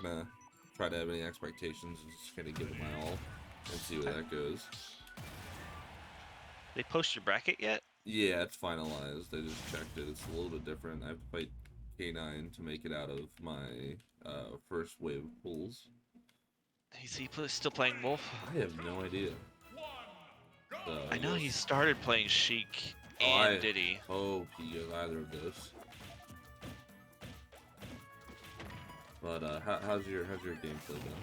not gonna try to have any expectations. I'm just gonna give it my all and see where that goes. They post your bracket yet? Yeah, it's finalized. I just checked it. It's a little bit different. I have to fight K9 to make it out of my first wave of pools. Is he still playing Wolf? I have no idea. So I know we'll he started playing Sheik Oh, and I Diddy. hope he goes either of those. But how's your gameplay been?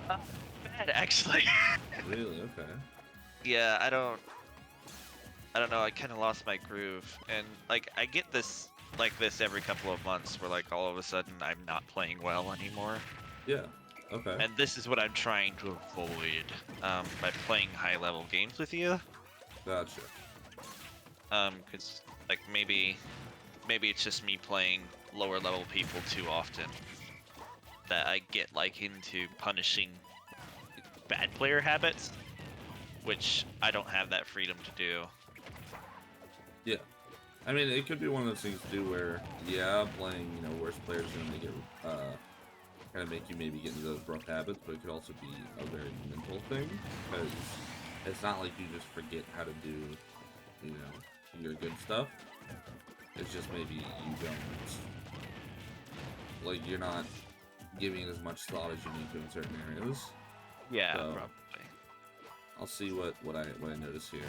Bad, actually. Really? Okay. Yeah, I don't know. I kind of lost my groove, and like I get this like this every couple of months, where like all of a sudden I'm not playing well anymore. Yeah. Okay. And this is what I'm trying to avoid by playing high-level games with you. Gotcha. Because like maybe it's just me playing lower-level people too often that I get like into punishing bad player habits, which I don't have that freedom to do. Yeah. I mean, it could be one of those things to do where, yeah, playing, worse players is going to make it, kind of make you maybe get into those rough habits, but it could also be a very mental thing, because it's not like you just forget how to do, your good stuff. It's just maybe you don't, like, you're not giving it as much thought as you need to in certain areas. Yeah, So, probably. I'll see what I notice here.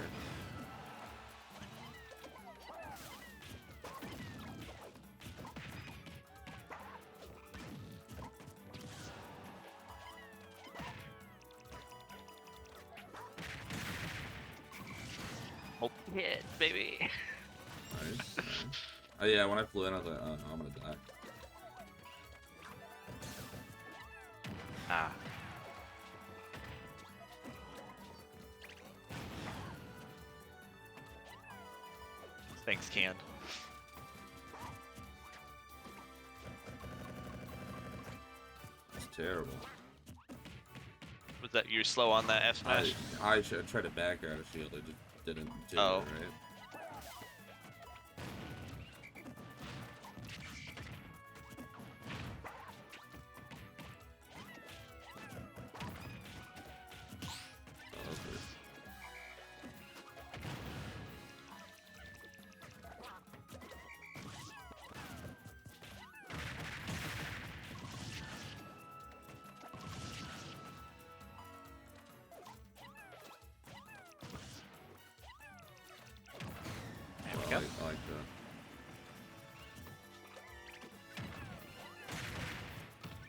Oh, hit, baby. Nice. Oh yeah, when I flew in, I was like, oh no, I'm gonna die. Ah. Thanks, Can. It's terrible. Was that you're slow on that F smash? I tried to back out of shield, I just didn't do it, right? There we go. I like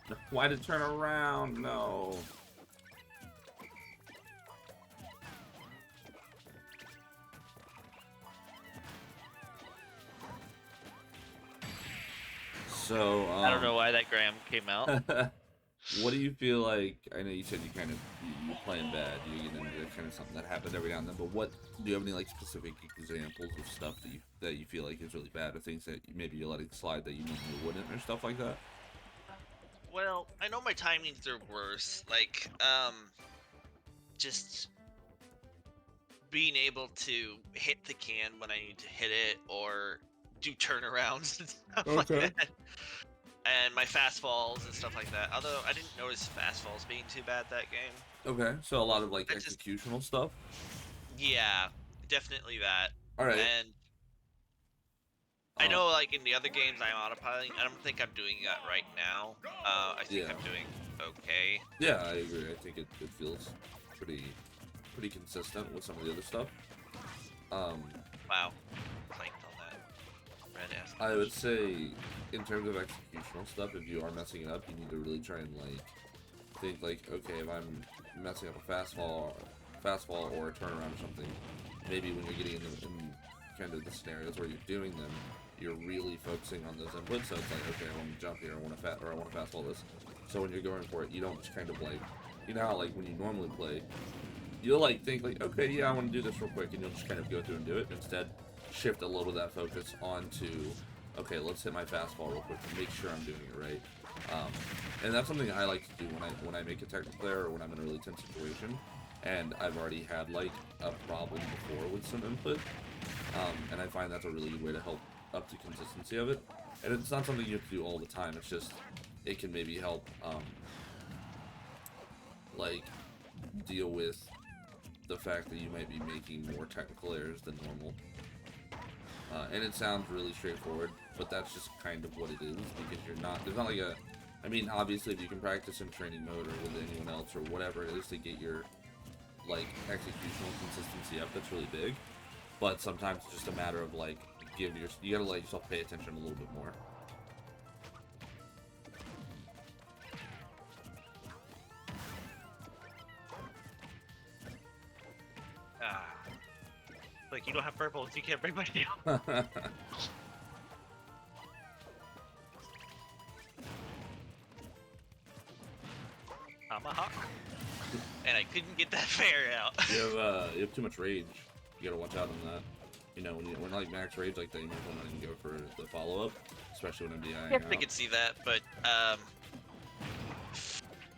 that. Why did it turn around? No. So, I don't know why that Graham came out. what do you feel like? I know you said you're playing bad. You're getting into kind of something that happens every now and then. But what do you have any like specific examples of stuff that you feel like is really bad, or things that maybe you're letting slide that you normally wouldn't, or stuff like that? Well, I know my timings are worse. Like, just being able to hit the can when I need to hit it, or do turnarounds and stuff like Okay. that. And my fast falls and stuff like that. Although I didn't notice fast falls being too bad that game. Okay. So a lot of like I just, executional stuff. yeah, definitely that. All right. And I know, like in the other games, I'm autopiloting. I don't think I'm doing that right now. I think Yeah. I'm doing okay. Yeah, I agree. I think it feels pretty consistent with some of the other stuff. Wow, clanked on that red ass. I would say, in terms of executional stuff, if you are messing it up, you need to really try and like think like, okay, if I'm messing up a fast fall or a turnaround or something, maybe when you're getting in kind of the scenarios where you're doing them, you're really focusing on those inputs. So it's like, okay, I want to jump here, I want to fast fall this. So when you're going for it, you don't just kind of like, how like when you normally play, you'll like think like, okay, yeah, I want to do this real quick, and you'll just kind of go through and do it. Instead, shift a little of that focus onto, okay, let's hit my fastball real quick and make sure I'm doing it right. And that's something I like to do when I make a technical error or when I'm in a really tense situation, and I've already had like a problem before with some input. And I find that's a really good way to help up the consistency of it. And it's not something you have to do all the time. It's just it can maybe help like deal with the fact that you might be making more technical errors than normal. And it sounds really straightforward, but that's just kind of what it is, because there's not like a, I mean, obviously if you can practice in training mode or with anyone else or whatever it is to get your, like, executional consistency up, that's really big. But sometimes it's just a matter of, like, you gotta let yourself pay attention a little bit more. Like, you don't have purple, so you can't break my deal. Tomahawk. And I couldn't get that fair out. You have too much rage. You gotta watch out on that. You know, when like max rage like that, you might want to go for the follow-up, especially when I'm DIing I out. can see that, but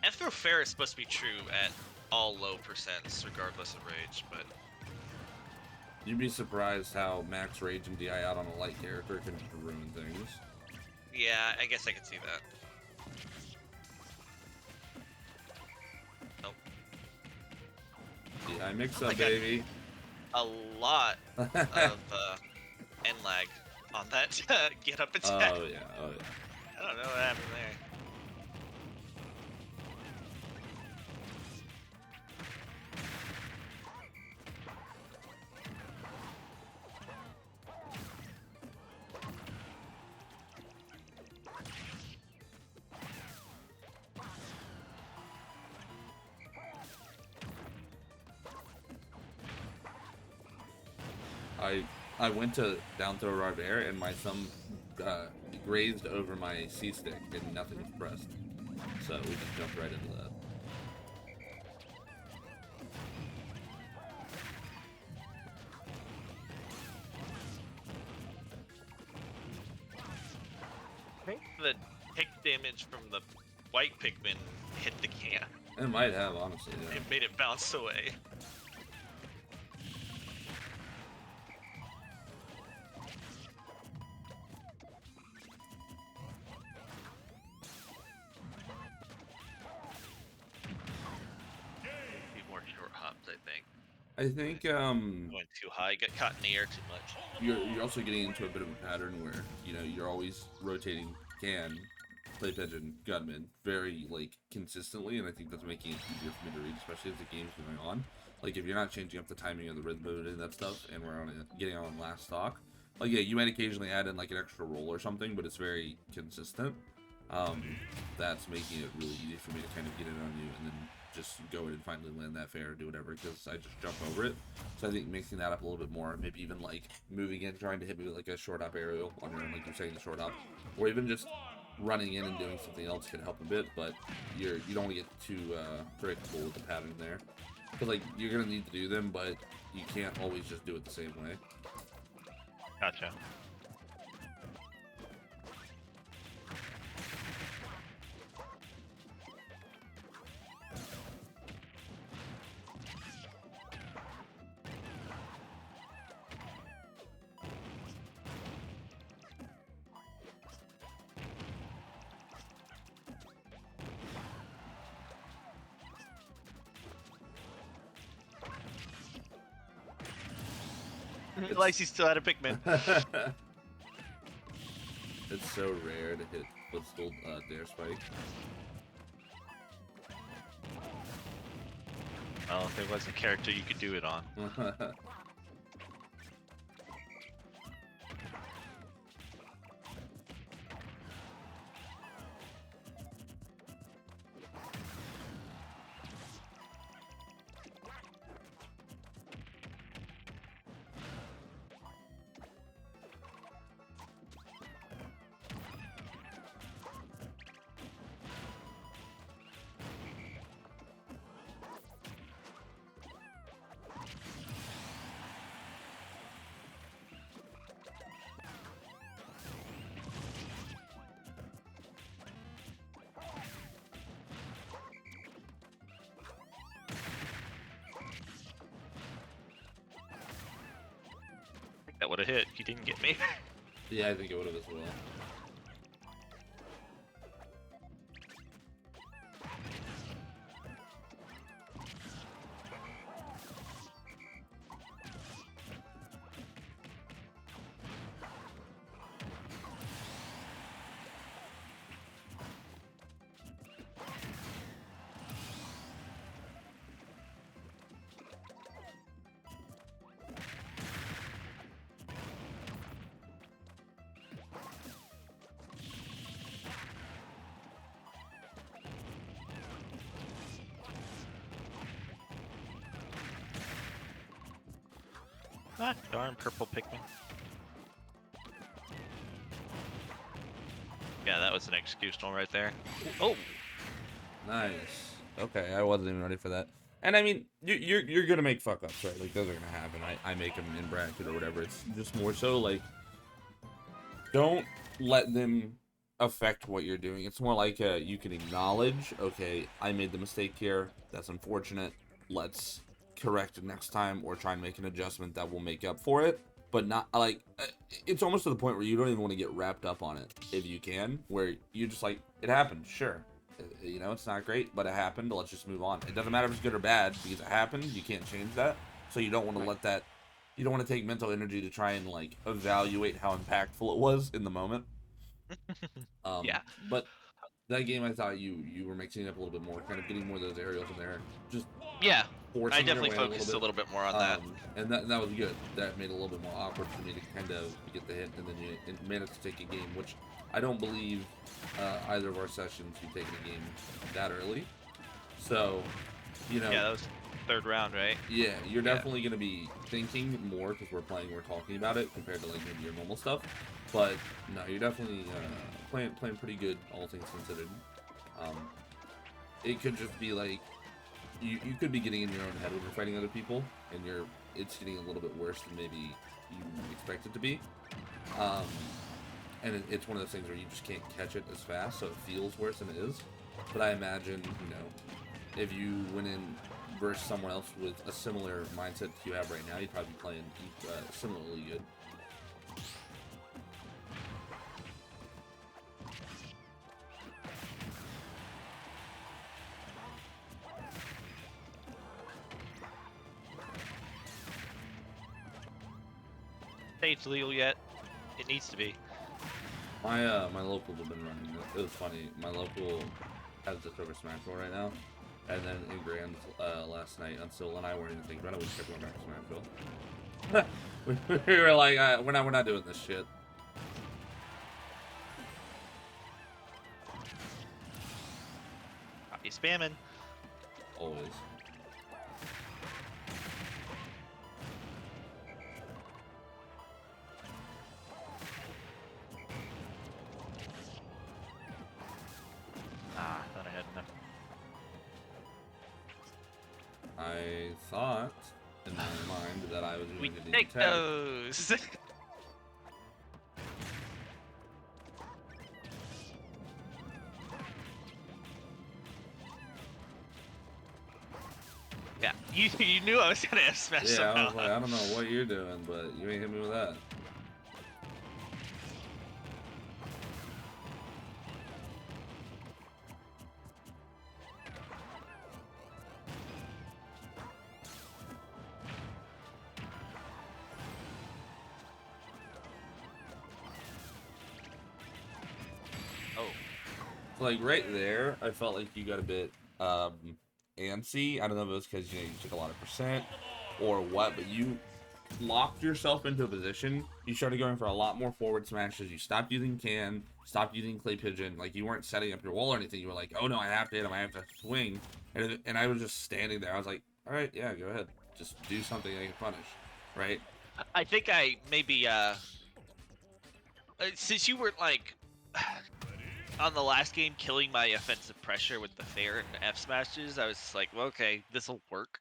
F-throw fair is supposed to be true at all low percents, regardless of rage, but You'd be surprised how max rage and DI out on a light character can ruin things. yeah, I guess I can see that. Nope. DI mix-up, I got- baby. A lot of end lag on that get up attack. Oh yeah, oh yeah. I don't know what happened there. I went to down throw right there and my thumb grazed over my C stick and nothing was pressed. So we just jumped right into that. I think the tick damage from the white Pikmin hit the can. It might have, honestly. Yeah. It made it bounce away. Few more short hops, I think. I think Went too high, got caught in the air too much. you're also getting into a bit of a pattern where you're always rotating can, play pigeon, gunman very like consistently, and I think that's making it easier for me to read, especially as the game's going on. Like if you're not changing up the timing of the rhythm mode and that stuff, and we're on getting on last stock. Like yeah, you might occasionally add in like an extra roll or something, but it's very consistent. That's making it really easy for me to kind of get it on you and then just go in and finally land that fair or do whatever, because I just jump over it. So I think mixing that up a little bit more, maybe even like moving in, trying to hit me with like a short hop aerial on your own, like you're saying, the short hop, or even just running in and doing something else can help a bit. But you don't want to get too predictable with the pattern there, because like you're gonna need to do them, but you can't always just do it the same way. Gotcha. Lacey still had a Pikmin. It's so rare to hit footstool dare spike. Well, if there was a character you could do it on. That would have hit. He didn't get me. Yeah, I think it would have as well. Ah, darn purple Pikmin. Yeah, that was an executional right there. Oh, Nice. Okay, I wasn't even ready for that. And I mean, you're gonna make fuck ups, right? Like those are gonna happen. I make them in bracket or whatever. It's just more so like, don't let them affect what you're doing. It's more like you can acknowledge, okay, I made the mistake here. That's unfortunate. Let's correct it next time or try and make an adjustment that will make up for it. But not like it's almost to the point where you don't even want to get wrapped up on it if you can. Where you just like it happened, sure. You know, it's not great, but it happened. Let's just move on. It doesn't matter if it's good or bad because it happened. You can't change that. So you don't want to let that. You don't want to take mental energy to try and like evaluate how impactful it was in the moment. Yeah. But that game, I thought you were mixing it up a little bit more, kind of getting more of those aerials in there, just Yeah. forcing I your definitely way focused a little bit more on that. and that was good. That made it a little bit more awkward for me to kind of get the hit, and then you managed to take a game, which I don't believe either of our sessions you taken a game that early. So, you know, yeah, that was third round, right? yeah, you're Yeah. definitely going to be thinking more because we're talking about it compared to like maybe your normal stuff. But no, you're definitely playing pretty good, all things considered. It could just be like you could be getting in your own head when you're fighting other people, and it's getting a little bit worse than maybe you expect it to be. And it's one of those things where you just can't catch it as fast, so it feels worse than it is. But I imagine, you know, if you went in versus someone else with a similar mindset you have right now, you'd probably be playing similarly good. Stage legal yet? It needs to be. My local have been running. It was funny. My local has just over Smashville right now, and then in Grand last night, Unsil and I weren't even thinking about it. We just kept going back to Smashville. we were like, we're not doing this shit. You spamming. Always. Ah, thought I had enough. I thought in my mind that I was We going to take detect. those. Yeah, you knew I was gonna F smash Yeah, I somehow. was like, I don't know what you're doing, but you ain't hit me with that. Oh, So, like right there, I felt like you got a bit antsy. I don't know if it was because you took a lot of percent or what, but you locked yourself into a position. You started going for a lot more forward smashes. You stopped using can, stopped using clay pigeon. Like you weren't setting up your wall or anything. You were like, oh no, I have to hit him. I have to swing. And I was just standing there. I was like, all right, yeah, go ahead. Just do something I can punish, right? I think I maybe since you weren't like on the last game killing my offensive pressure with the fair and F smashes, I was just like, well, okay, this will work.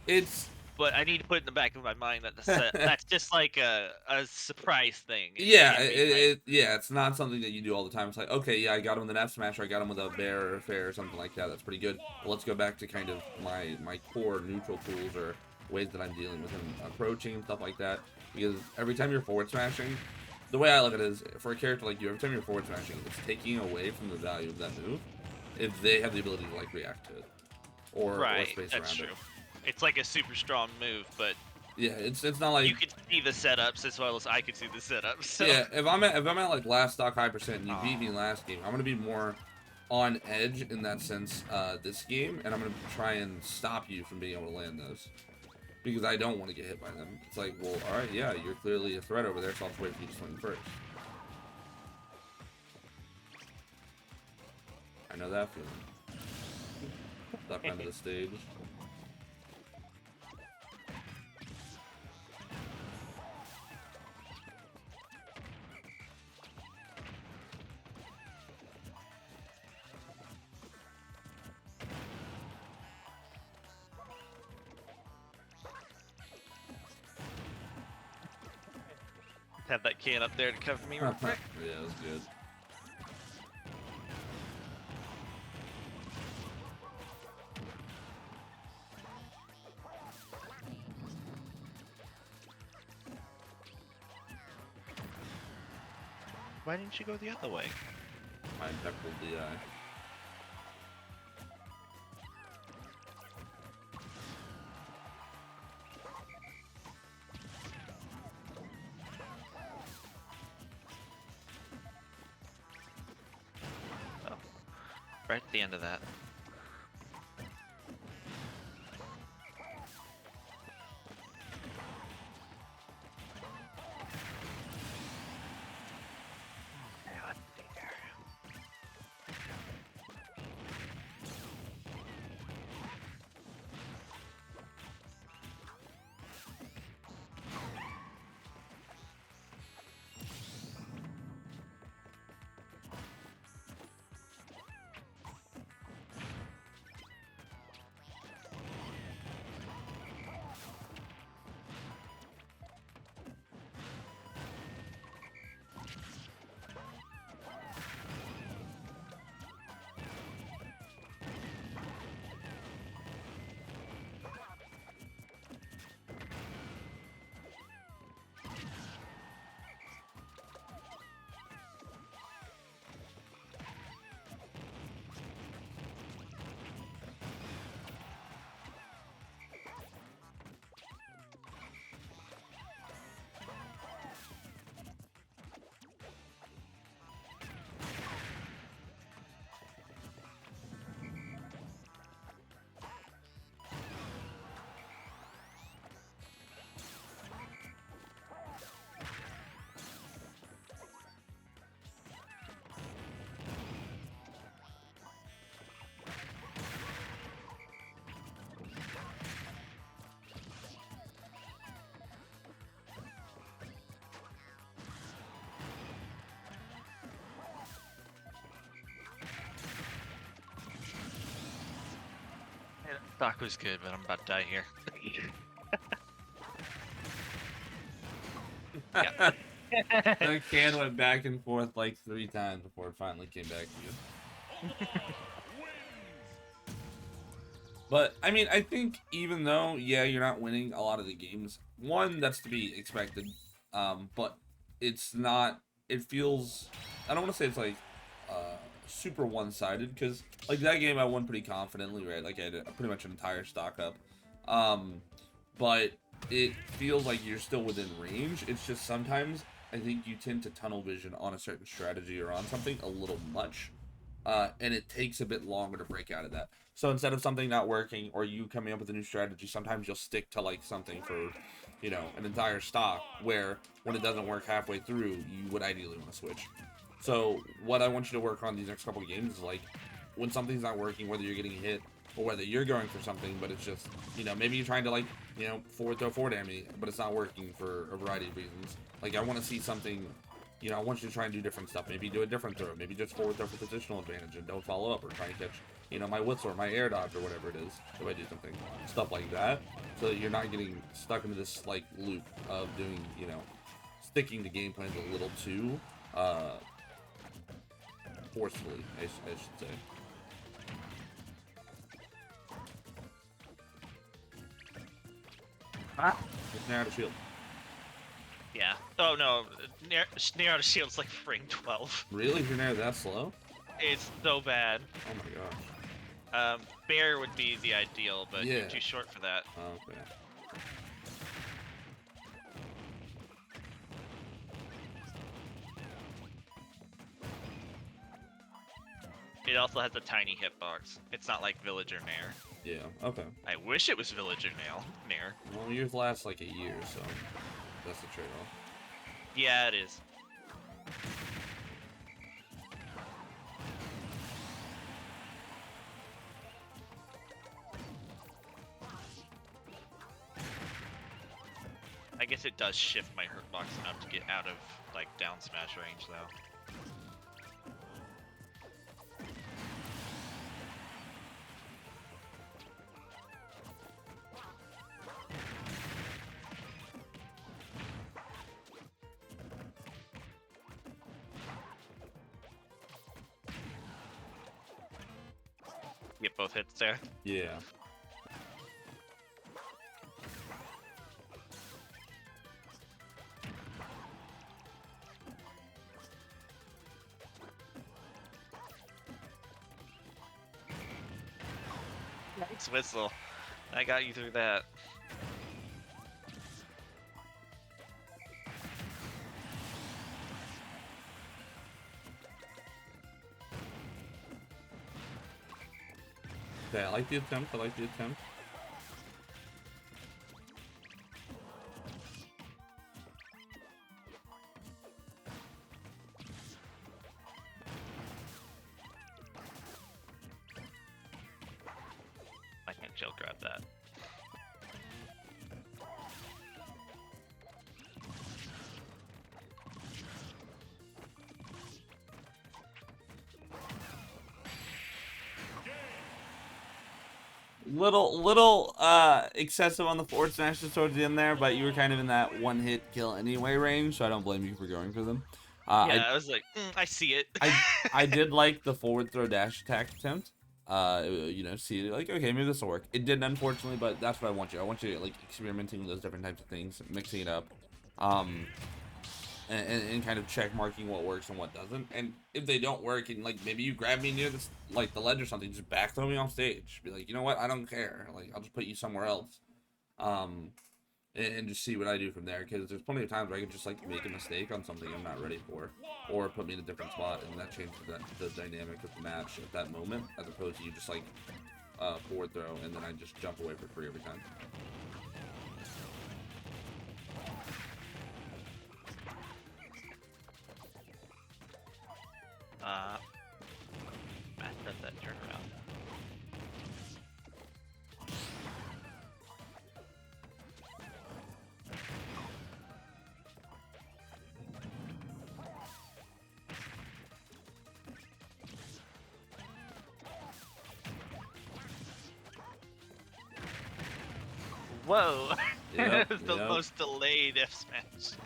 It's But I need to put in the back of my mind that that's just like a surprise thing. yeah, can't be like, yeah, it's not something that you do all the time. It's like, okay, yeah, I got him with an F smash, or I got him with a bear or a fair or something like that. That's pretty good. But let's go back to kind of my core neutral tools or ways that I'm dealing with him, approaching and stuff like that. Because every time you're forward smashing, the way I look at it is, for a character like you, every time you're forward smashing, it's taking away from the value of that move if they have the ability to like react to it or right, space that's around true. it. It's like a super strong move, but Yeah, it's not like you can see the setups as well as I can see the setups. So. yeah, if I'm at like last stock high percent and you beat me last game, I'm gonna be more on edge in that sense this game, and I'm gonna try and stop you from being able to land those because I don't want to get hit by them. It's like, well, all right, yeah, you're clearly a threat over there, so I'll just wait for you to swing first. I know that feeling. Stuck onto the stage. have that can up there to cover me real quick. Yeah, that's good. Why didn't you go the other way? My impeccable DI. Oh, right at the end of that. God dear. Stock was good, but I'm about to die here. The can went back and forth like 3 times before it finally came back to you. But, I mean, I think even though, yeah, you're not winning a lot of the games, one, that's to be expected. But it's not, it feels, I don't want to say it's like super one-sided, because like that game I won pretty confidently, right? Like I had pretty much an entire stock up. But it feels like you're still within range. It's just sometimes I think you tend to tunnel vision on a certain strategy or on something a little much. And it takes a bit longer to break out of that. So instead of something not working or you coming up with a new strategy, sometimes you'll stick to like something for, you know, an entire stock, where when it doesn't work halfway through, you would ideally want to switch. So what I want you to work on these next couple of games is like when something's not working, whether you're getting hit or whether you're going for something, but it's just, you know, maybe you're trying to like, you know, forward throw forward enemy, but it's not working for a variety of reasons. Like I want to see something, you know, I want you to try and do different stuff. Maybe do a different throw. Maybe just forward throw for positional advantage and don't follow up, or try and catch, you know, my whistle or my air dodge or whatever it is if I do something. Stuff like that. So that you're not getting stuck into this like loop of doing, you know, sticking to game plans a little too forcefully, I should say. Ah, it's now out of shield. Yeah. Oh no, near out of shield's like frame 12. Really? You're now that slow? It's so bad. Oh my gosh. Bear would be the ideal, but Yeah. you're too short for that. Oh, okay. It also has a tiny hitbox. It's not like Villager Nair. Yeah, okay. I wish it was Villager Nair. Well, yours lasts like a year, so that's the trade-off. Yeah, it is. I guess it does shift my hurtbox enough to get out of like down smash range though. get both hits there. Yeah. Nice whistle. I got you through that. Okay, I like the attempt. I like the attempt. I can't chill grab that. Little excessive on the forward smashes towards the end there, but you were kind of in that one hit kill anyway range, so I don't blame you for going for them. Yeah, I was like, I see it. I did like the forward throw dash attack attempt. You know, see, like, okay, maybe this will work. It didn't, unfortunately, but that's what I want you. I want you, like, experimenting with those different types of things, mixing it up, and kind of check marking what works and what doesn't. And if they don't work, and, like, maybe you grab me near this, like, the ledge or something, just back throw me off stage. Be like, you know what, I don't care. Like, I'll just put you somewhere else. And just see what I do from there, because there's plenty of times where I can just like make a mistake on something I'm not ready for, or put me in a different spot, and that changes the dynamic of the match at that moment, as opposed to you just like forward throw and then I just jump away for free every time. Matt does that turnaround. Whoa! Yep, It was the yep. most delayed F smash.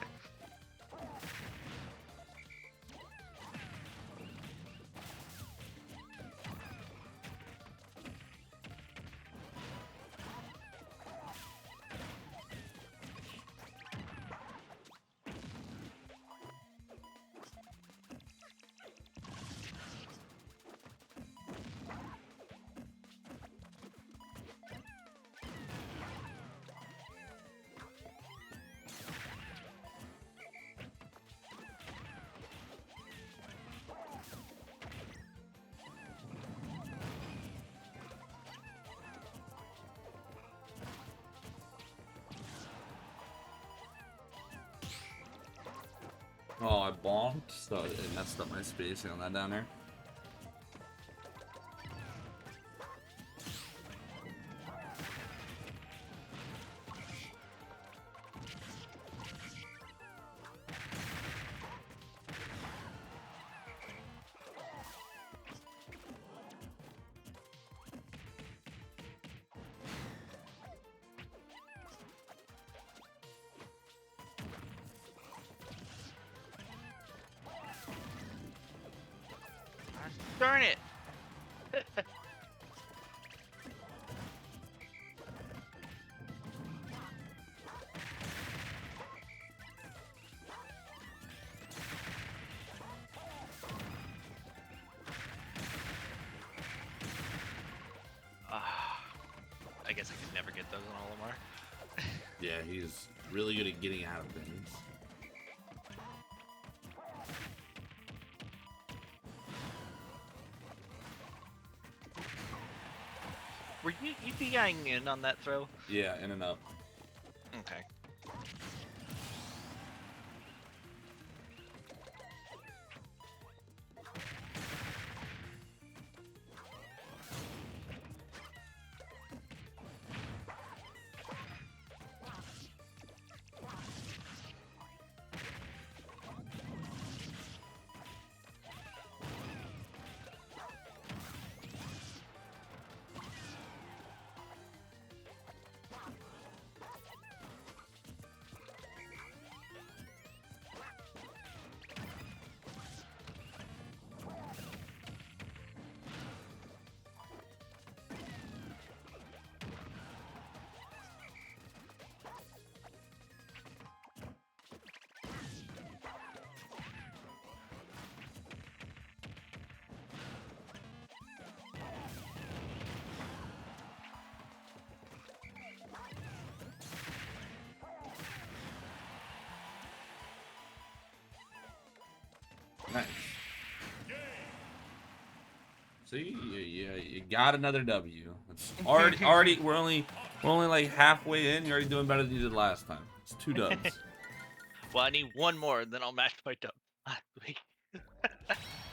Oh, I bonked, so it messed up my spacing on that down there. Darn it! I guess I could never get those on Olimar. Yeah, he's really good at getting out of things. Were you DIing in on that throw? Yeah, in and up. Okay. Nice. See, you got another W. It's already we're only like halfway in. You're already doing better than you did last time. It's 2 dubs. Well, I need one more, and then I'll match my dub. Wait.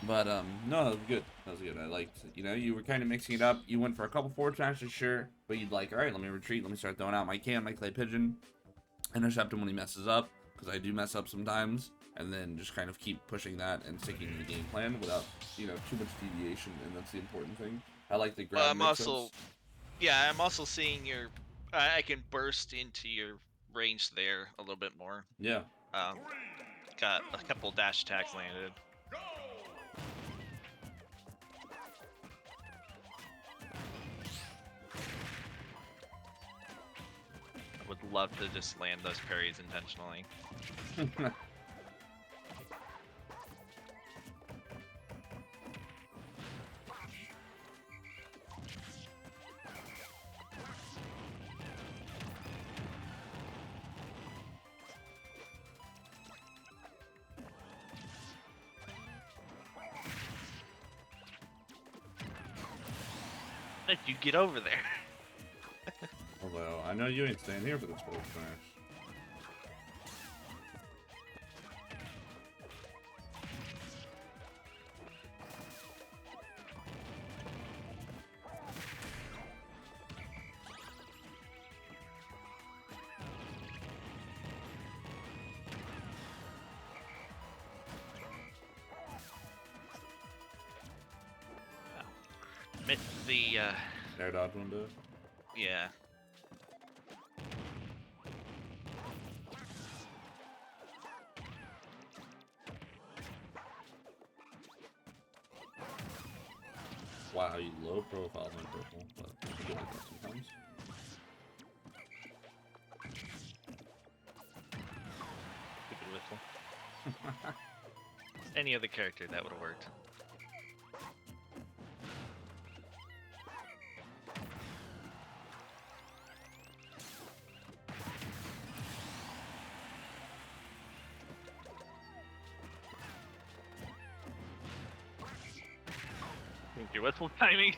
But no, that was good. That was good. I liked, you were kind of mixing it up. You went for a couple forward smashes, sure, but you'd like, all right, let me retreat. Let me start throwing out my clay pigeon, intercept him when he messes up, because I do mess up sometimes, and then just kind of keep pushing that and sticking to the game plan without, too much deviation, and that's the important thing. I like the grab Well, I'm mix-ups. also, yeah, I'm also seeing your. I can burst into your range there a little bit more. Yeah. Got a couple dash attacks landed. I would love to just land those parries intentionally. How did you get over there? Although, I know you ain't staying here for this forward smash. Missed the, Air dodge window. yeah. Wow, you low profile my purple, but you do like that sometimes. Stupid whistle. Any other character that would have worked. Think your whistle timing.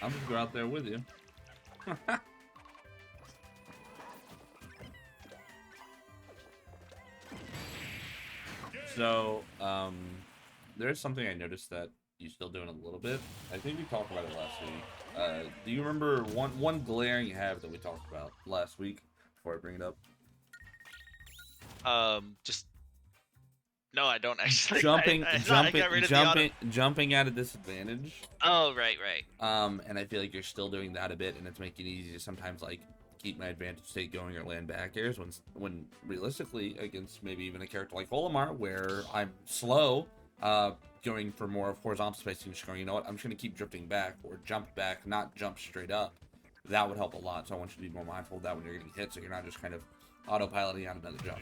I'm gonna go out there with you. So, there's something I noticed that you're still doing a little bit. I think we talked about it last week. Do you remember one glaring habit that we talked about last week before I bring it up? Just no, I don't actually. Jumping, I got rid of the auto. jumping at a disadvantage. Oh, right, right. And I feel like you're still doing that a bit, and it's making it easy to sometimes like keep my advantage state going or land back airs when realistically against maybe even a character like Olimar where I'm slow, going for more of horizontal spacing, just going, you know what, I'm just gonna keep drifting back or jump back, not jump straight up. That would help a lot. So I want you to be more mindful of that when you're getting hit, so you're not just kind of autopiloting on another jump.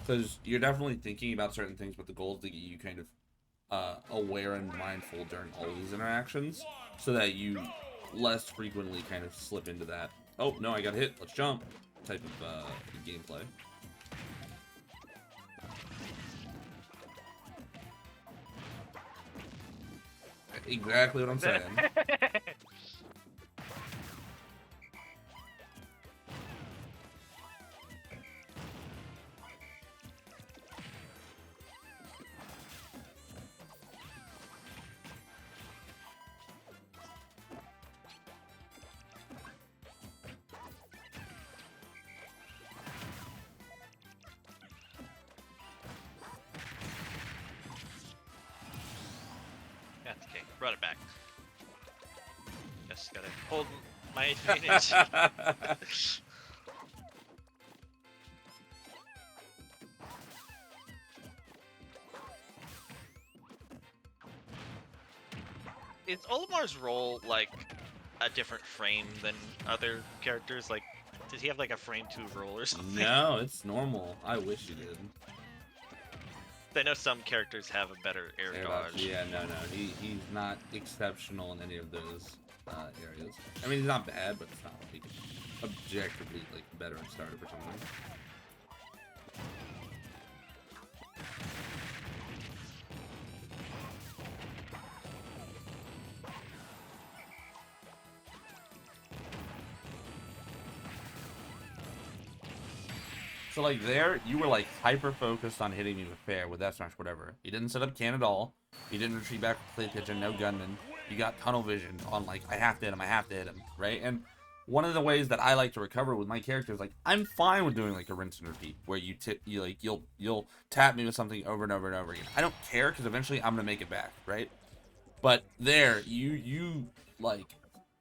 Because you're definitely thinking about certain things, but the goal is to get you kind of aware and mindful during all these interactions, so that you less frequently kind of slip into that, oh no, I got hit, let's jump, type of gameplay. Exactly what I'm saying. That's okay. Brought it back. Just gotta hold my advantage. Is Olimar's role like a different frame than other characters? Like, does he have like a frame 2 roll or something? No, it's normal. I wish you did. I know some characters have a better air dodge. Yeah, no. He's not exceptional in any of those areas. I mean, he's not bad, but it's not like objectively like better in starter for something. So like there, you were like hyper focused on hitting me with fair, with that smash, whatever. You didn't set up can at all. You didn't retreat back with clay pigeon, no gunman. You got tunnel vision on like I have to hit him, right? And one of the ways that I like to recover with my characters, like I'm fine with doing like a rinse and repeat, where you'll tap me with something over and over and over again. I don't care because eventually I'm gonna make it back, right? But there, you like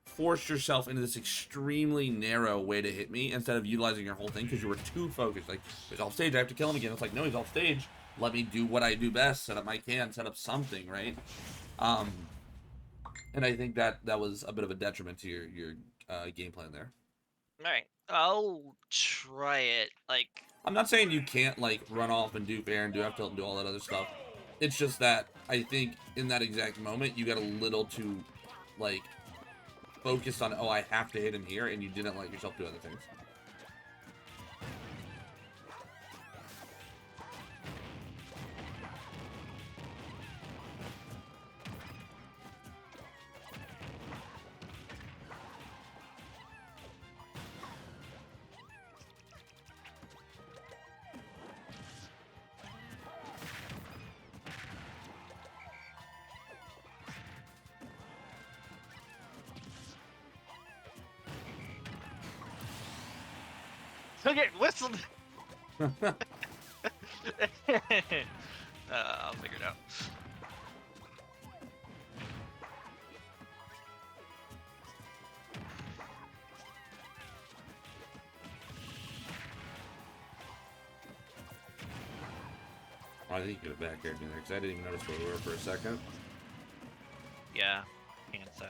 forced yourself into this extremely narrow way to hit me instead of utilizing your whole thing because you were too focused. Like, he's off stage, I have to kill him again. It's like, no, he's off stage. Let me do what I do best. Set up my can, set up something, right? And I think that was a bit of a detriment to your game plan there. All right, I'll try it. Like, I'm not saying you can't like run off and do fair and do tilt and do all that other stuff. It's just that I think in that exact moment you got a little too like focused on, oh, I have to hit him here, and you didn't let yourself do other things. okay, whistle. I'll figure it out. Oh, I think you get it back here because I didn't even notice where we were for a second. Yeah, hand side.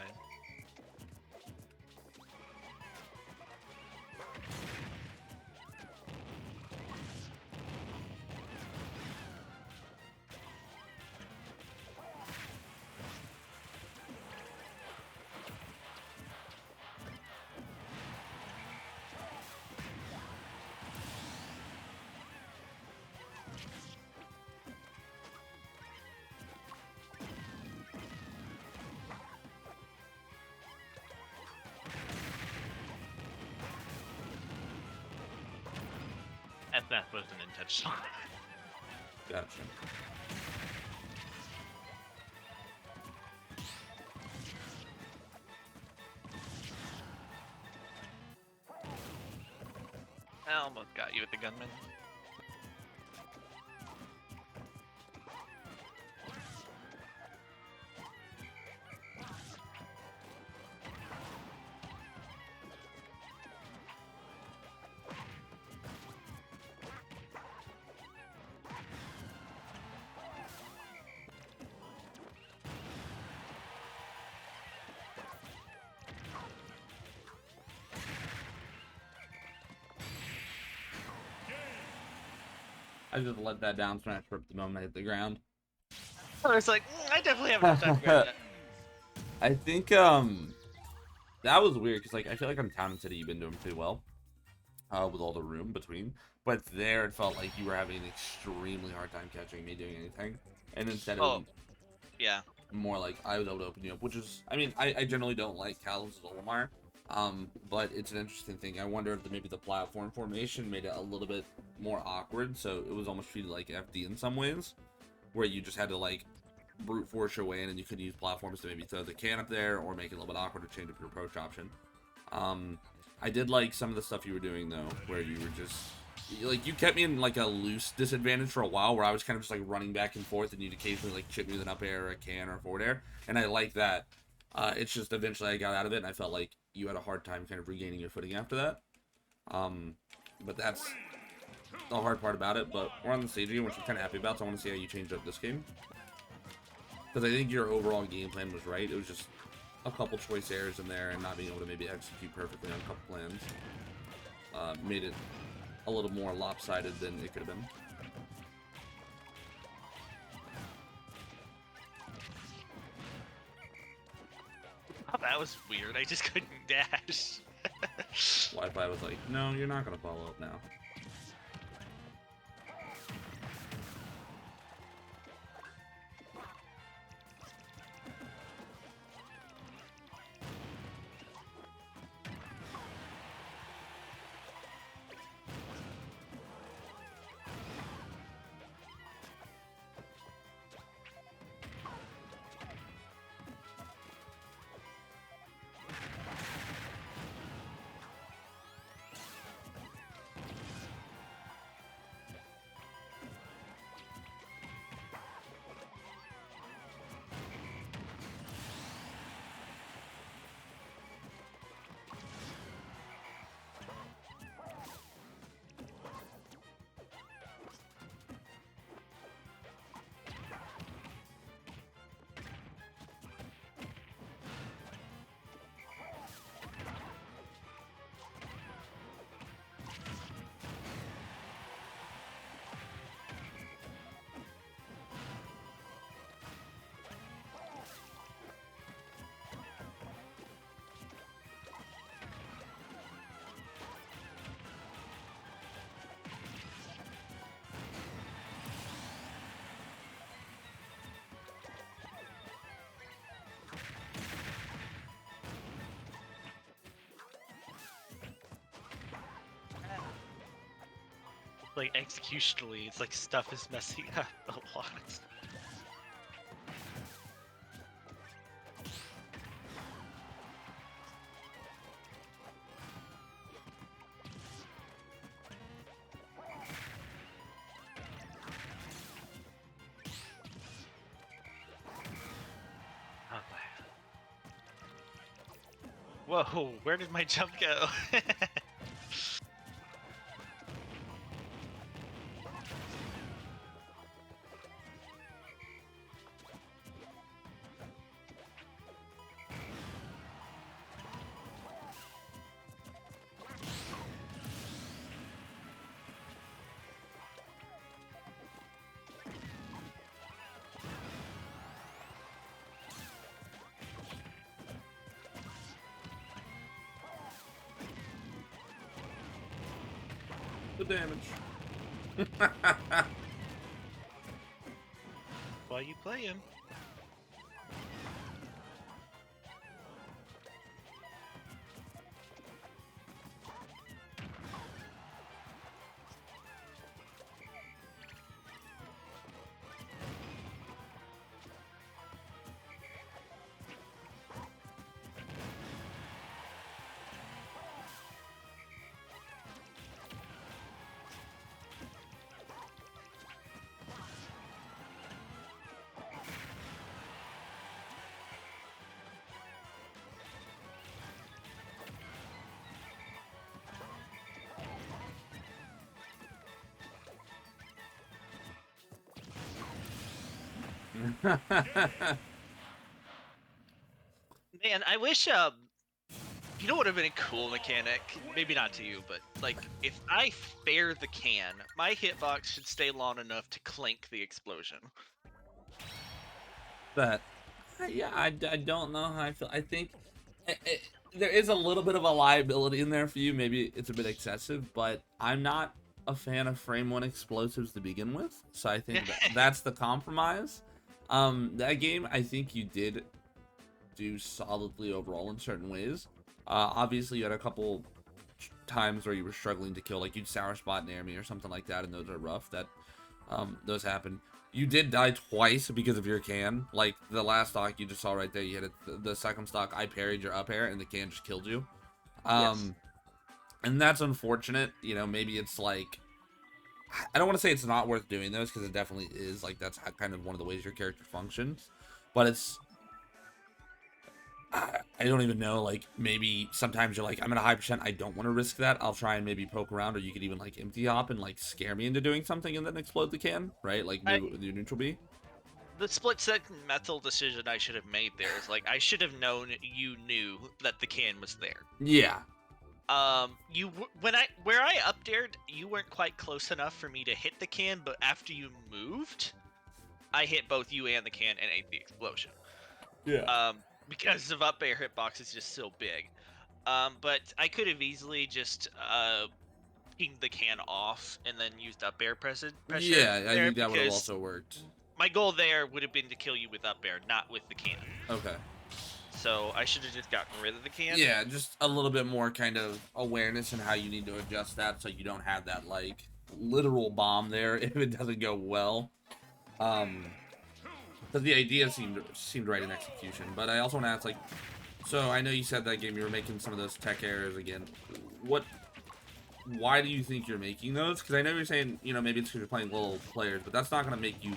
That wasn't intentional. Gotcha. I almost got you with the gunman. I just let that down smash rip the moment I hit the ground. I was like, I definitely have enough time to grab that. I think that was weird because like I feel like on Town and City you've been doing pretty well with all the room between, but there it felt like you were having an extremely hard time catching me doing anything, and instead it was Yeah. more like I was able to open you up, which is, I mean, I generally don't like Callum's Olimar, but it's an interesting thing. I wonder if maybe the platform formation made it a little bit more awkward, so it was almost treated like FD in some ways, where you just had to like brute force your way in, and you could use platforms to maybe throw the can up there or make it a little bit awkward to change up your approach option. I did like some of the stuff you were doing though, where you were just like, you kept me in like a loose disadvantage for a while, where I was kind of just like running back and forth, and you'd occasionally like chip me with an up air or a can or a forward air, and I like that. It's just eventually I got out of it, and I felt like you had a hard time kind of regaining your footing after that. But that's the hard part about it. But we're on the stage again, which I'm kind of happy about, so I want to see how you change up this game. Because I think your overall game plan was right. It was just a couple choice errors in there and not being able to maybe execute perfectly on a couple plans made it a little more lopsided than it could have been. Oh, that was weird. I just couldn't dash. Wi-Fi was like, no, you're not gonna follow up now. Like executionally, it's like stuff is messing up a lot. Oh, man. Whoa, where did my jump go? The damage. While you play him. Man, I wish you know what would have been a cool mechanic? Maybe not to you, but like if I fair the can, my hitbox should stay long enough to clink the explosion. But yeah, I don't know how I feel. I think there is a little bit of a liability in there for you. Maybe it's a bit excessive, but I'm not a fan of frame one explosives to begin with. So I think that's the compromise. That game, I think you did do solidly overall in certain ways. Obviously, you had a couple times where you were struggling to kill, like you'd sour spot near me or something like that, and those are rough. That those happen. You did die twice because of your can. Like the last stock you just saw right there, you hit it. The second stock, I parried your up air, and the can just killed you. Yes. And that's unfortunate. You know, maybe it's like, I don't want to say it's not worth doing those, because it definitely is. Like that's kind of one of the ways your character functions. But it's, I don't even know, like maybe sometimes you're like, I'm at a high percent, I don't want to risk that, I'll try and maybe poke around, or you could even like empty hop and like scare me into doing something and then explode the can, right? Like move it with your neutral B. the split-second mental decision I should have made there is like I should have known you knew that the can was there. Yeah. Where I up dared, you weren't quite close enough for me to hit the can, but after you moved, I hit both you and the can and ate the explosion. Yeah. Because of up air hitbox is just so big. But I could have easily just pinged the can off and then used up air pressure. Yeah, I there think that would have because also worked. my goal there would have been to kill you with up air, not with the can. Okay. So I should have just gotten rid of the can. Yeah, just a little bit more kind of awareness and how you need to adjust that so you don't have that like literal bomb there if it doesn't go well. But the idea seemed right in execution. But I also want to ask, like, so I know you said that game you were making some of those tech errors again. Why do you think you're making those? Because I know you're saying, you know, maybe it's because you're playing little players, but that's not going to make you,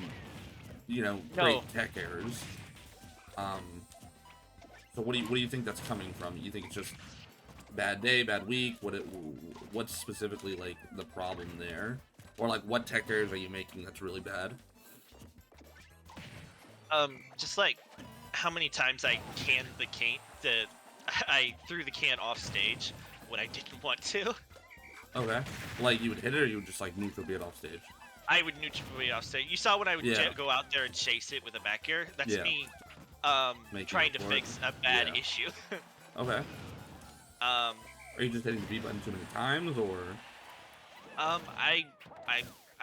you know, create tech errors. So what do you think that's coming from? You think it's just bad day, bad week? What's specifically like the problem there? Or like what tech errors are you making that's really bad? Just like how many times I canned the can, I threw the can off stage when I didn't want to. Okay. Like you would hit it, or you would just like neutral be it off stage? I would neutral be off stage. You saw when I would go out there and chase it with a back air. That's me. Trying to fix a bad issue. Okay. Are you just hitting the B button too many times, or? I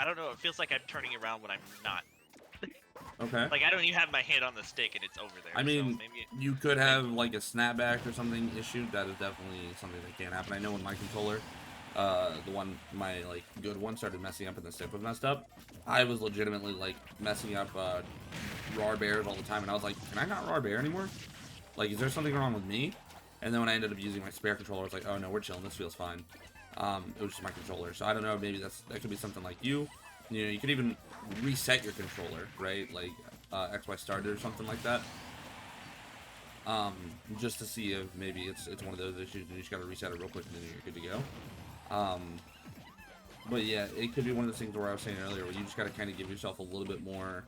don't know. It feels like I'm turning around when I'm not. Okay. Like I don't even have my hand on the stick and it's over there. I mean, so maybe you could have like a snapback or something issued. That is definitely something that can happen. I know when my controller, my like good one started messing up and the stick was messed up, I was legitimately like messing up raw bears all the time, and I was like, can I not raw bear anymore? Like, is there something wrong with me? And then when I ended up using my spare controller, I was like, oh no, we're chilling. This feels fine. It was just my controller. So I don't know. Maybe that could be something like you. You know, you could even reset your controller, right? Like XY started or something like that. Just to see if maybe it's one of those issues and you just gotta reset it real quick and then you're good to go. But yeah, it could be one of those things where I was saying earlier where you just gotta kind of give yourself a little bit more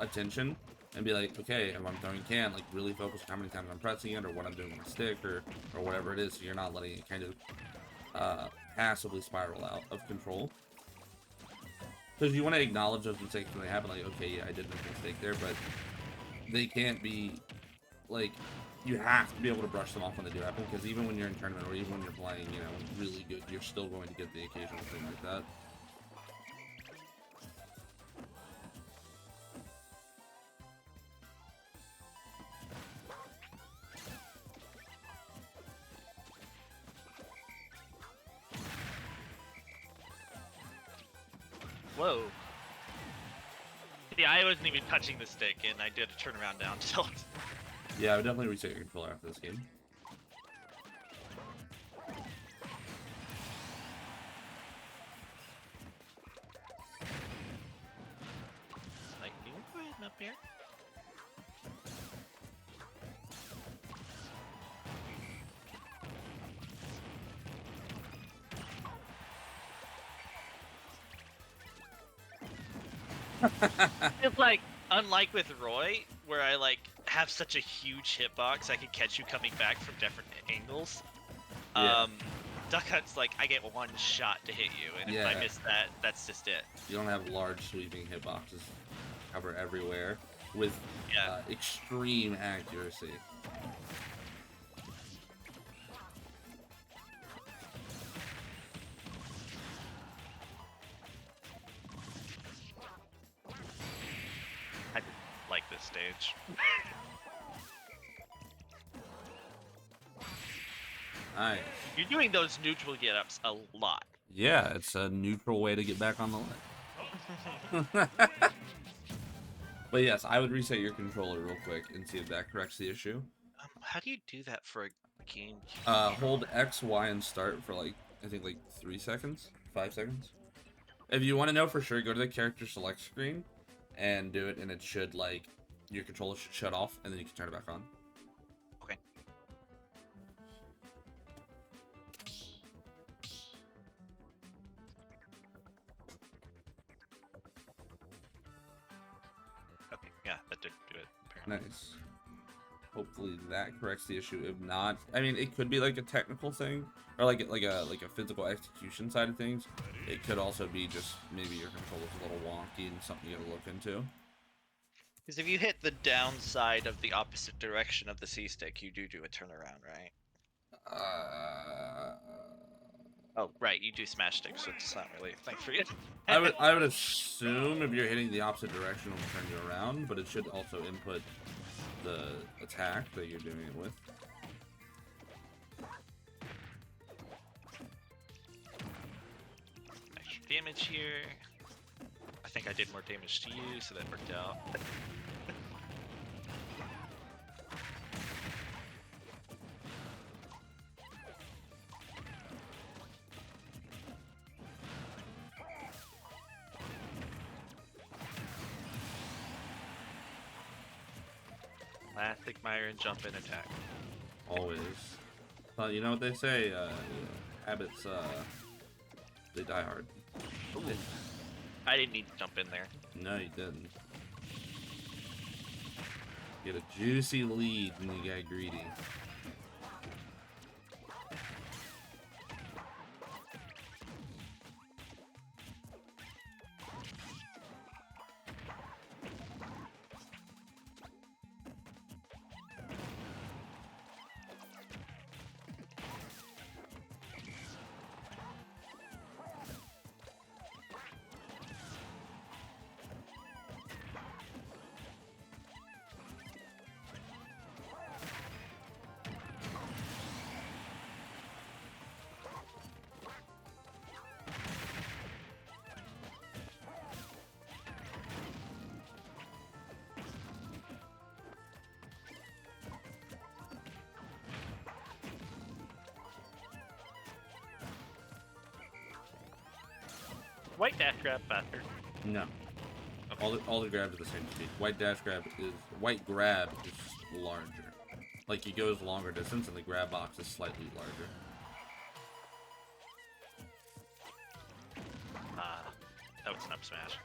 attention and be like, okay, if I'm throwing can, like really focus on how many times I'm pressing it or what I'm doing with my stick or whatever it is, so you're not letting it kind of passively spiral out of control. Because you want to acknowledge those mistakes when they happen, like, okay, yeah, I did make a mistake there, but they can't be, like, you have to be able to brush them off when they do happen, because even when you're in tournament, or even when you're playing, you know, really good, you're still going to get the occasional thing like that. Whoa. Yeah, I wasn't even touching the stick, and I did a turnaround down tilt. Yeah, I would definitely reset your controller after this game. Like, you go ahead and up here. It's like, unlike with Roy, where I like have such a huge hitbox, I can catch you coming back from different angles. Yeah. Duck Hunt's like, I get one shot to hit you, and if I miss that, that's just it. You don't have large sweeping hitboxes cover everywhere with extreme accuracy. I like this stage. Nice. You're doing those neutral get-ups a lot. Yeah, it's a neutral way to get back on the line. But yes, I would reset your controller real quick and see if that corrects the issue. How do you do that for a game? Hold X, Y, and start for like, I think like 3 seconds, 5 seconds. If you want to know for sure, go to the character select screen and do it, and it should like, your controller should shut off, and then you can turn it back on. Okay. Okay, yeah, that did do it. Apparently. Nice. Hopefully that corrects the issue. If not, I mean, it could be like a technical thing, or like a physical execution side of things. It could also be just maybe your controller's a little wonky and something you gotta look into. Because if you hit the downside of the opposite direction of the C stick, you do a turnaround, right? Oh, right, you do smash stick, so it's not really a thing for you. I would assume if you're hitting the opposite direction, it will turn you around, but it should also input the attack that you're doing it with. Extra damage here. I think I did more damage to you, so that worked out. Classic Myron jump and attack. Always. Well, you know what they say, habits, they die hard. I didn't need to jump in there. No, you didn't. Get a juicy lead when you get greedy. White dash grab faster. No. All the grabs are the same speed. White grab is just larger. Like he goes longer distance and the grab box is slightly larger. That was an up smash.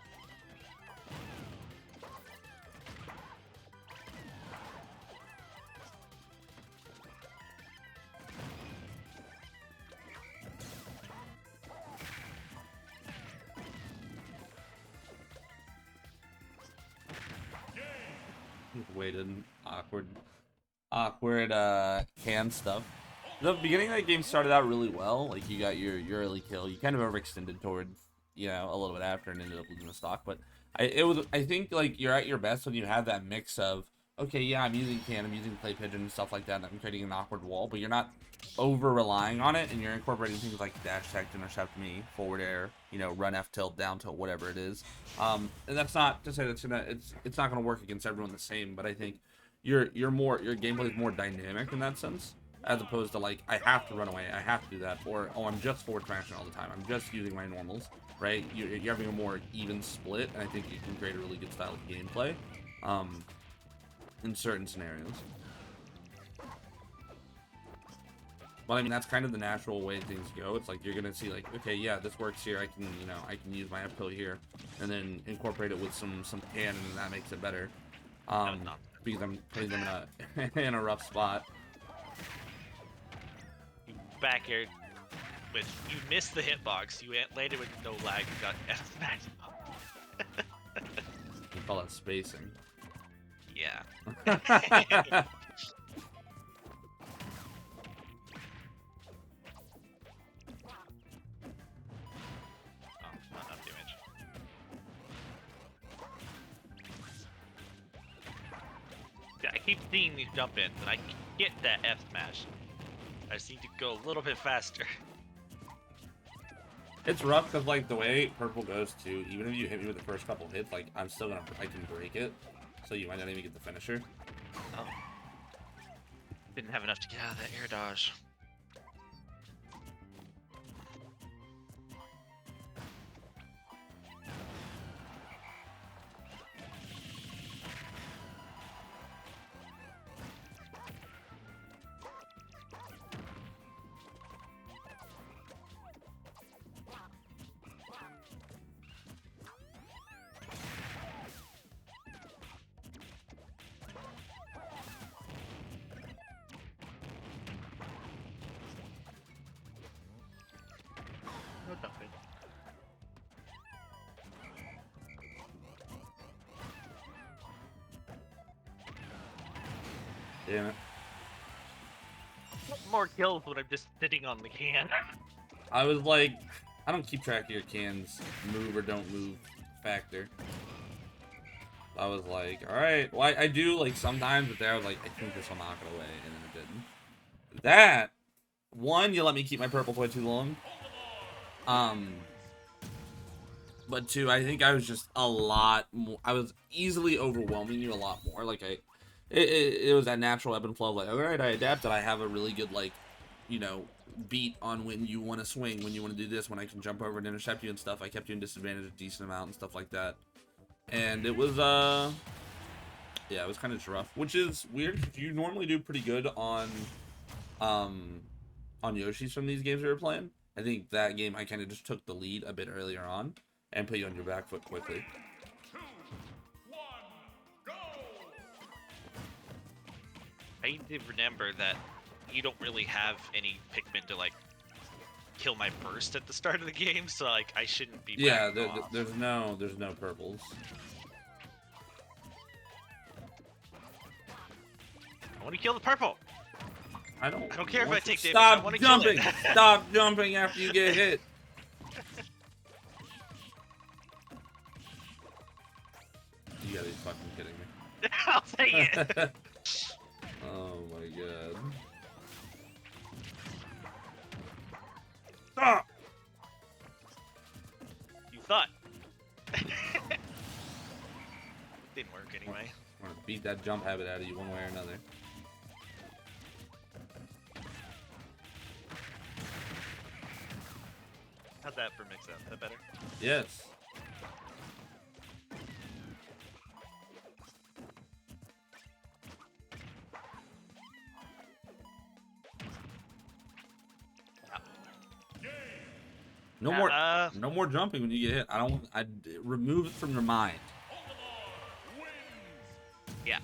Waited awkward can stuff. The beginning of that game started out really well. Like you got your early kill. You kind of overextended towards, you know, a little bit after and ended up losing the stock. But I think like you're at your best when you have that mix of, okay, yeah, I'm using can, I'm using clay pigeon and stuff like that, and I'm creating an awkward wall, but you're not over relying on it, and you're incorporating things like dash tech, intercept me, forward air, you know, run F tilt, down tilt, whatever it is. And that's not to say that's it's not gonna work against everyone the same, but I think your gameplay is more dynamic in that sense, as opposed to like I have to run away, I have to do that, or oh I'm just forward smashing all the time, I'm just using my normals, right? You're having a more even split, and I think you can create a really good style of gameplay, in certain scenarios. Well, I mean, that's kind of the natural way things go. It's like you're gonna see, like, okay, yeah, this works here. I can use my uphill here, and then incorporate it with some can, and that makes it better. Because I'm putting them in a in a rough spot. You back air with you missed the hitbox. You landed with no lag. You got F smash. We call that spacing. Yeah. I keep seeing these jump ins, and I get that F smash. I just need to go a little bit faster. It's rough because like the way purple goes too. Even if you hit me with the first couple hits, like I can break it, so you might not even get the finisher. Oh. Didn't have enough to get out of that air dodge. Damn it. More kills when I'm just sitting on the can. I was like, I don't keep track of your cans move or don't move factor. I was like, alright. Well, I do, like, sometimes, but there I was like, I think this will knock it away, and then it didn't. That, one, you let me keep my purple toy too long. But two, I think I was just a lot more, I was easily overwhelming you a lot more. Like, it was that natural ebb and flow of like, alright, I adapted. I have a really good, like, you know, beat on when you want to swing, when you want to do this, when I can jump over and intercept you and stuff. I kept you in disadvantage a decent amount and stuff like that. And it was, yeah, it was kind of rough, which is weird because you normally do pretty good on Yoshi's from these games we were playing. I think that game I kind of just took the lead a bit earlier on and put you on your back foot quickly. I need to remember that you don't really have any Pikmin to like kill my burst at the start of the game, so like I shouldn't be. Yeah, there's no purples. I want to kill the purple. I don't care if I want take to- damage, I Stop wanna kill it. jumping! Stop jumping after you get hit. You gotta be fucking kidding me. I'll take it. Oh my god. Ah! You thought. Didn't work anyway. I'm gonna beat that jump habit out of you one way or another. How's that for mix up? Is that better? Yes. No more jumping when you get hit. I remove it from your mind. Yeah.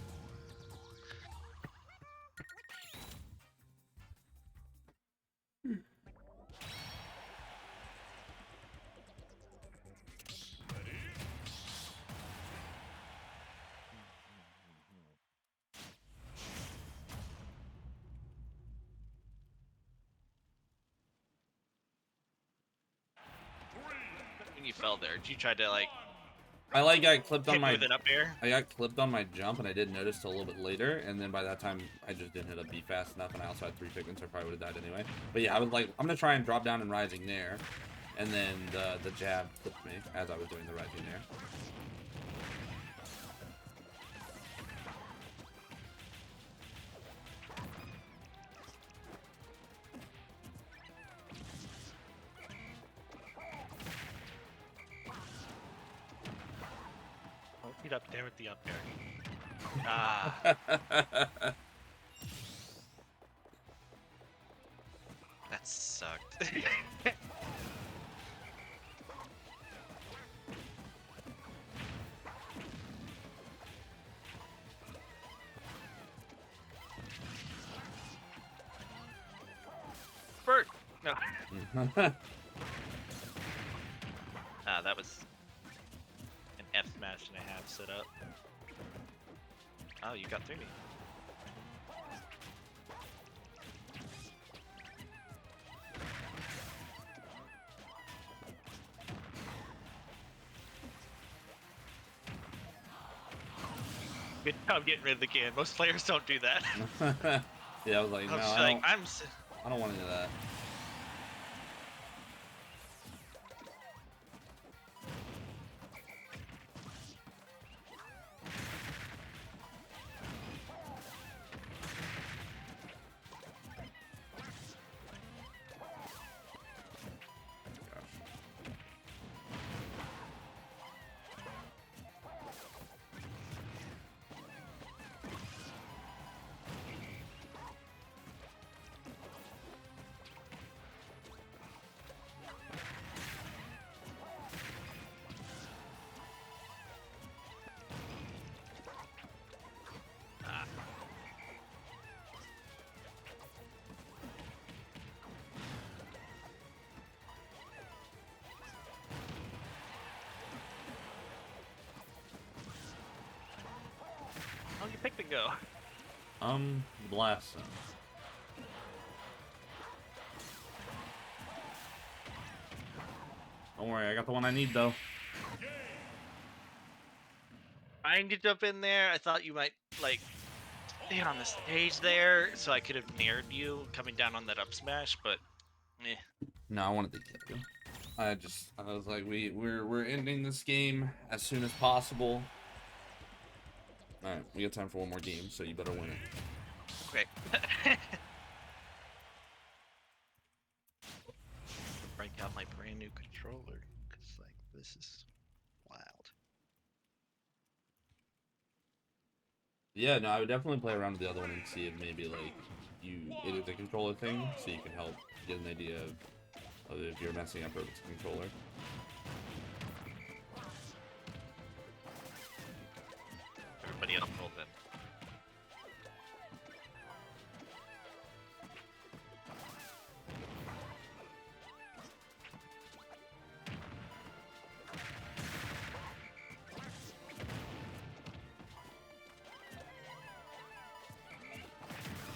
When you fell there, did you try to like I like got clipped on hit my with an up air? I got clipped on my jump and I didn't notice till a little bit later, and then by that time I just didn't hit a B fast enough, and I also had 3 Pikmin, so I probably would have died anyway. But yeah, I was like, I'm gonna try and drop down and rising there, and then the jab clipped me as I was doing the rising there. Oh, get up there with the up air. Ah, that sucked. Bert! No. Ah, that was an F smash and a half set up. Oh, you got through me. Good job getting rid of the can. Most players don't do that. Yeah, I was like, no, I was I like, don't, I don't want any of that. How you pick the go? Blast Zone. Don't worry, I got the one I need though. Trying to jump in there. I thought you might like stay on the stage there, so I could have nared you coming down on that up smash. But No, I wanted to kill you. I was like, we're ending this game as soon as possible. All right, we got time for one more game, so you better win it. okay. Break out my brand new controller because like this is wild. Yeah, no, I would definitely play around with the other one and see if maybe like it is a controller thing, so you can help get an idea of if you're messing up with the controller. Everybody else roll then.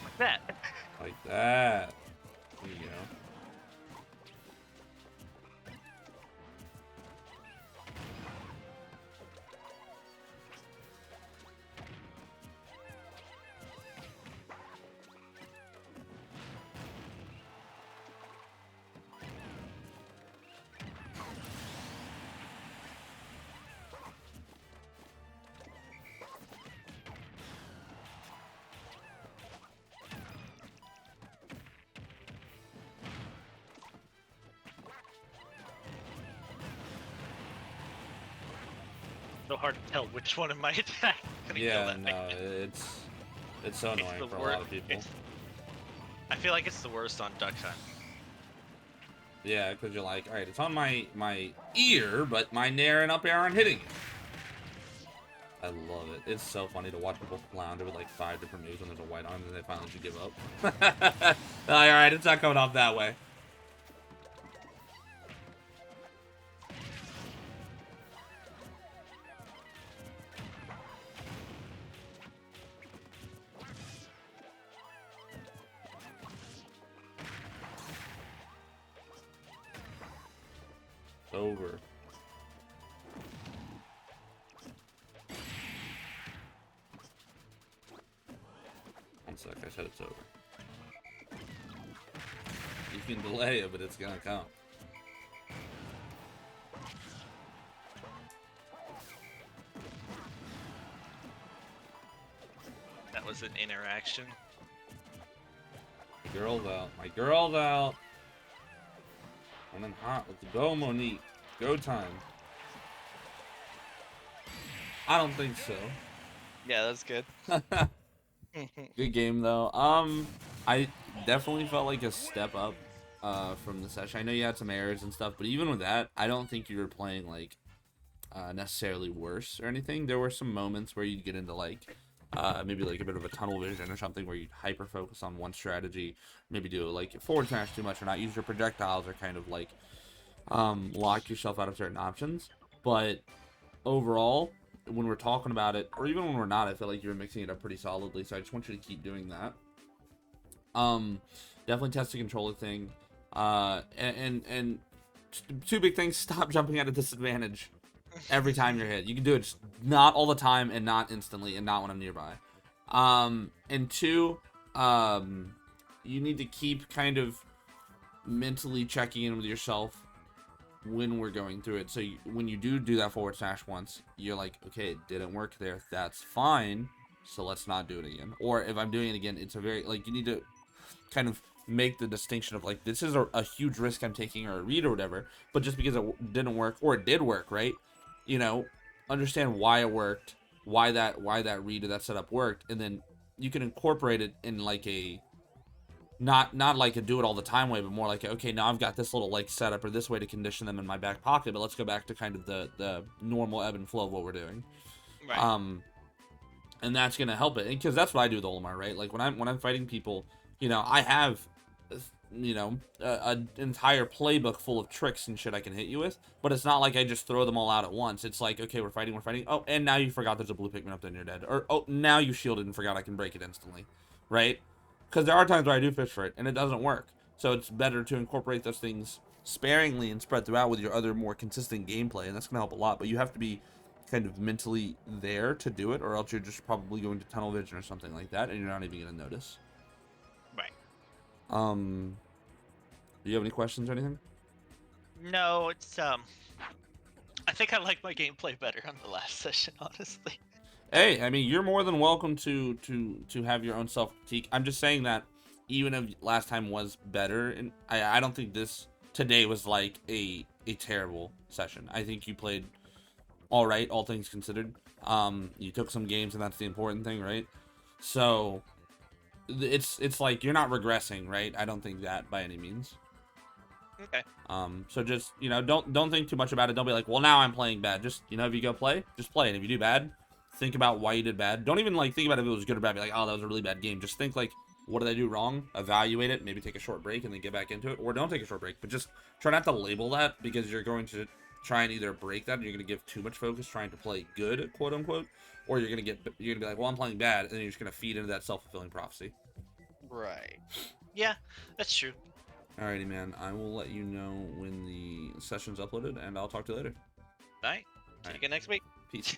Like that. Like that. There you go. So hard to tell which one of my attacks is gonna kill Yeah, that no, thing. it's so It's annoying the for a wor- lot of people. I feel like it's the worst on Duck Hunt. Yeah, because you're like, all right, it's on my ear, but my nair and up air aren't hitting it. I love it. It's so funny to watch people flounder with like 5 different moves when there's a white on and they finally should give up. Like, all right, it's not coming off that way. It's over. One sec, I said it's over. You can delay it, but it's gonna come. That was an interaction. My girl's out. My girl's out. Running hot. Let's go, Monique. Go time. I don't think so. Yeah, that's good. Good game though. I definitely felt like a step up from the session. I know you had some errors and stuff, but even with that, I don't think you were playing like necessarily worse or anything. There were some moments where you'd get into like maybe like a bit of a tunnel vision or something where you'd hyper focus on one strategy, maybe do like forward smash too much or not use your projectiles or kind of like lock yourself out of certain options. But overall, when we're talking about it, or even when we're not, I feel like you're mixing it up pretty solidly. So I just want you to keep doing that. Definitely test the controller thing. And two big things: stop jumping at a disadvantage every time you're hit. You can do it just not all the time and not instantly and not when I'm nearby. And two, you need to keep kind of mentally checking in with yourself when we're going through it. So when you do that forward smash once, you're like, okay, it didn't work there. That's fine. So let's not do it again. Or if I'm doing it again, it's a very, like, you need to kind of make the distinction of like, this is a huge risk I'm taking or a read or whatever, but just because it didn't work or it did work, right? You know, understand why it worked, why that read or that setup worked, and then you can incorporate it in like a not like a do it all the time way, but more like, okay, now I've got this little like setup or this way to condition them in my back pocket, but let's go back to kind of the normal ebb and flow of what we're doing. Right. And that's gonna help it, because that's what I do with Olimar, right? Like when I'm fighting people, you know, I have you know, an entire playbook full of tricks and shit I can hit you with. But it's not like I just throw them all out at once. It's like, okay, we're fighting. Oh, and now you forgot there's a blue Pikmin up there and you're dead. Or, oh, now you shielded and forgot I can break it instantly. Right? Because there are times where I do fish for it, and it doesn't work. So it's better to incorporate those things sparingly and spread throughout with your other more consistent gameplay, and that's going to help a lot. But you have to be kind of mentally there to do it, or else you're just probably going to tunnel vision or something like that, and you're not even going to notice. Right. Do you have any questions or anything? No, it's I think I like my gameplay better on the last session, honestly. Hey, I mean, you're more than welcome to have your own self-critique. I'm just saying that even if last time was better, and I don't think today was like a terrible session. I think you played all right, all things considered. You took some games, and that's the important thing, right? So it's like you're not regressing, right? I don't think that by any means. Okay. So just, you know, don't think too much about it. Don't be like, well, now I'm playing bad. Just, you know, if you go play, just play. And if you do bad, think about why you did bad. Don't even like think about if it was good or bad. Be like, oh, that was a really bad game. Just think like, what did I do wrong? Evaluate it. Maybe take a short break and then get back into it, or don't take a short break. But just try not to label that, because you're going to try and either break that, and you're going to give too much focus trying to play good, quote unquote, or you're going to be like, well, I'm playing bad, and then you're just going to feed into that self-fulfilling prophecy. Right. Yeah, that's true. Alrighty, man. I will let you know when the session's uploaded, and I'll talk to you later. All right. See you again next week. Peace.